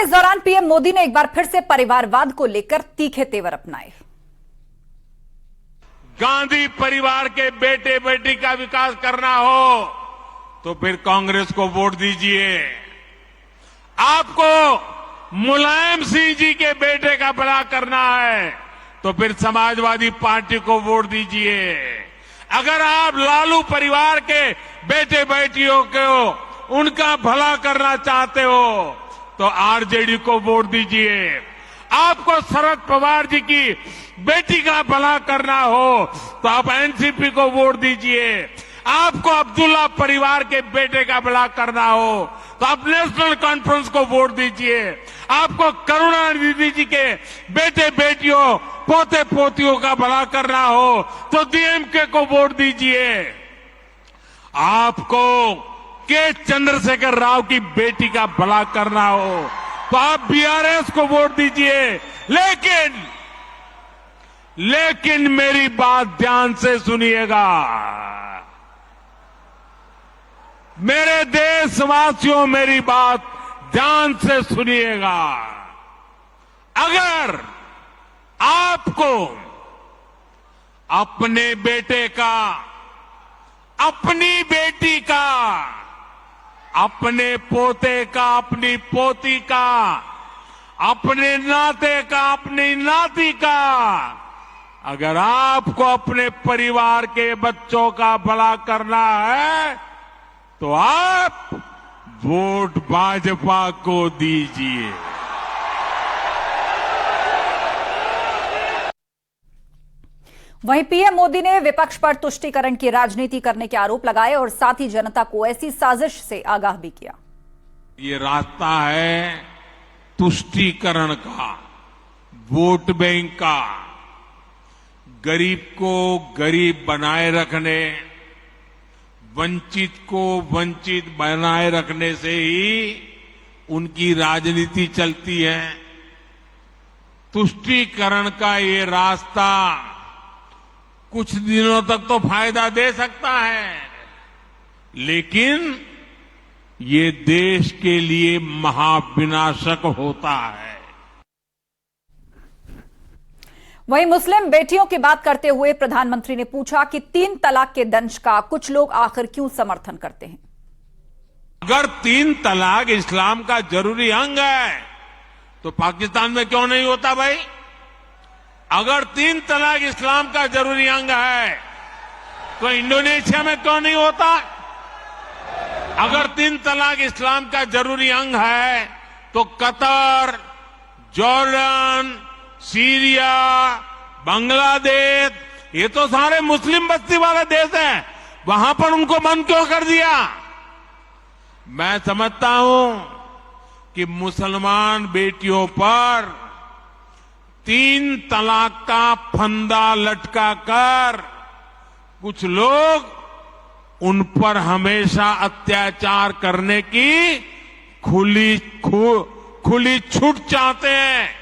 वहीं इस दौरान पीएम मोदी ने एक बार फिर से परिवारवाद को लेकर तीखे तेवर अपनाए। गांधी परिवार के बेटे बेटी का विकास करना हो तो फिर कांग्रेस को वोट दीजिए। आपको मुलायम सिंह जी के बेटे का भला करना है तो फिर समाजवादी पार्टी को वोट दीजिए। अगर आप लालू परिवार के बेटे बेटियों को उनका भला करना चाहते हो तो आरजेडी को वोट दीजिए। आपको शरद पवार जी की बेटी का भला करना हो तो आप एनसीपी को वोट दीजिए। आपको अब्दुल्ला परिवार के बेटे का भला करना हो तो आप नेशनल कॉन्फ्रेंस को वोट दीजिए। आपको करुणानिधि जी के बेटे बेटियों पोते पोतियों का भला करना हो तो डीएमके को वोट दीजिए। आपको के चंद्रशेखर राव की बेटी का भला करना हो तो आप बीआरएस को वोट दीजिए। लेकिन मेरी बात ध्यान से सुनिएगा। मेरे देशवासियों, मेरी बात ध्यान से सुनिएगा। अगर आपको अपने बेटे का, अपनी बेटी का, अपने पोते का, अपनी पोती का, अपने नाते का, अपनी नाती का, अगर आपको अपने परिवार के बच्चों का भला करना है तो आप वोट भाजपा को दीजिए। वहीं पीएम मोदी ने विपक्ष पर तुष्टीकरण की राजनीति करने के आरोप लगाए और साथ ही जनता को ऐसी साजिश से आगाह भी किया। ये रास्ता है तुष्टीकरण का, वोट बैंक का, गरीब को गरीब बनाए रखने, वंचित को वंचित बनाए रखने से ही उनकी राजनीति चलती है। तुष्टीकरण का ये रास्ता कुछ दिनों तक तो फायदा दे सकता है, लेकिन ये देश के लिए महाविनाशक होता है। वहीं मुस्लिम बेटियों की बात करते हुए प्रधानमंत्री ने पूछा कि 3 तलाक के दंश का कुछ लोग आखिर क्यों समर्थन करते हैं। अगर 3 तलाक इस्लाम का जरूरी अंग है तो पाकिस्तान में क्यों नहीं होता भाई? अगर 3 तलाक इस्लाम का जरूरी अंग है तो इंडोनेशिया में क्यों नहीं होता? अगर 3 तलाक इस्लाम का जरूरी अंग है तो कतर, जॉर्डन, सीरिया, बांग्लादेश, ये तो सारे मुस्लिम बस्ती वाले देश हैं, वहां पर उनको बंद क्यों कर दिया? मैं समझता हूं कि मुसलमान बेटियों पर 3 तलाक का फंदा लटका कर कुछ लोग उन पर हमेशा अत्याचार करने की खुली छूट चाहते हैं।